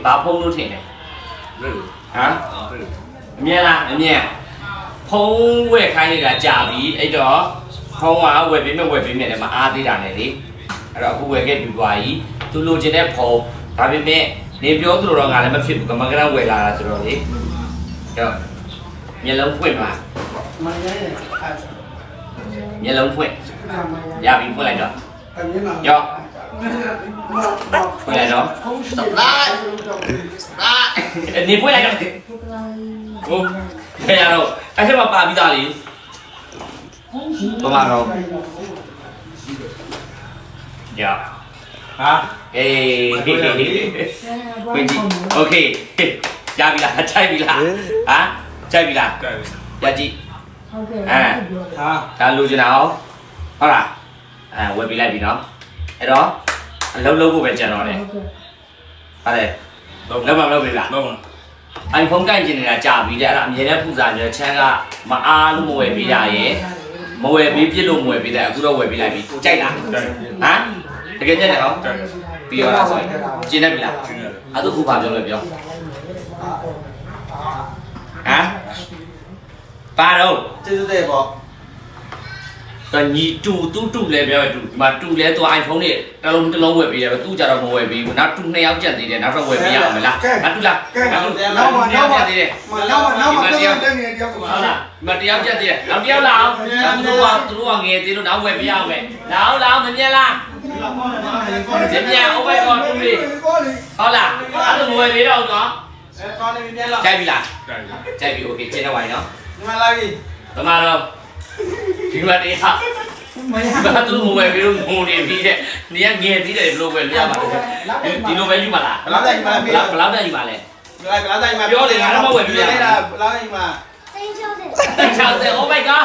ဘာဖုံးလို့ထင်တယ်ဟမ်အမြဲလားအမြဲဖုံးဝယ်ခိုင်းနေတာကြာပြီအဲ့တော့ဖုံးကဝယ်ပေးမယ်လည်းမအားသေးတာနဲ့လေအဲ့တော့အခုဝယ်ခဲ့ပြီးသွားပြီသူလိုချင်တဲ့ဖုံးဒါပေမဲ့နေပြောသူတော့ငါလည်းမဖြစ်ဘူးကမကရဝယ်လာတာဆိုတော့လေတော့မျက်လုံးဖွင့်ပါမျက်လုံးဖွင့်ရပြီဖွင့်လိုက်တော့ရောဖွင့်လိုက်တော့နေဖွင့်လိုက်တော့ဟုတ်ဘယ်ရတော့အဲ့ဒီမှာပါပြီးသားလေဘာမှတော့ရဟာအေးဝင်ကြည့်โอเคရပြီလားခြိုက်ပြီလားဟာခြိုက်ပြီလားရကြည့်ဟုတ်ကဲ့ဟာဒါလိုချင်တာဟောဟုတ်လားဝယ်ပေးလိုက်ပြီနော်အဲ့တော့အလုံးလုံးဖို့ပဲကြံတော့တယ်ဟုတ်တယ်လုံးမလုပ်ပြီလားလုံး iPhone ကိုင်ကျင်နေတာကြာပြီတဲ့အဲ့ဒါအမြဲတမ်းပူစားနေချမ်းကမအားလို့မဝယ်ပေးရရဲ့မဝယ်ပေးပြစ်လို့မဝယ်ပေးတဲ့အခုတော့ဝယ်ပေးလိုက်ပြီကြိုက်လားဟမ်တကယ်ကြိုက်တယ်ဟောပြီးရောလားဆိုရင်ကျင်းနေပြီလားအဲ့ဒါခုဘာပြောလဲပြောဟမ်ပါတော့ကျေးဇူးတင်ပေါ့ကညီတူလဲပြောတူဒီမှာတူလဲသူ iPhone နဲ့တစ်လုံးဝယ်ပေးတယ်ပဲသူကြတော့မဝယ်ပေးဘူးနောက်တူ2ယောက်ကျက်သေးတယ်နောက်တော့ဝယ်ပေးရအောင်မလားတူလားနောက်မှသေးတယ်နောက်မှတက်နေတယောက်ဟုတ်လားမတယောက်ကျက်သေးတယ်နောက်တယောက်လာအောင်သူတို့ကငယ်သေးလို့နောက်ဝယ်ပေးရအောင်ပဲလောင်းမမြင်လားမြင် Oh my god တူလေးဟုတ်လားအဲ့လိုမဝယ်ပေးတော့နော်ကောင်းနေပြီပြန်လာကြိုက်ပြီလားကြိုက်ပြီ okay ကျင်းတော့ဝိုင်းနော်ဒီမှာလာပြီတမတော့ဒီမှာတရားဘာသူမဝယ်ပြီးတော့ငုံနေပြီးတဲ့နေရငယ်သေးတယ်ဘလို့ပဲရပါတယ်ဒီလိုပဲယူပါလားဘလောက်တိုင်ယူပါလဲဘလောက်တိုင်ယူပါလဲဘလောက်တိုင်မှာပြောတယ်ငါတော့မဝယ်ပြီးရတာဘလောက်တိုင်မှာ60 Oh my god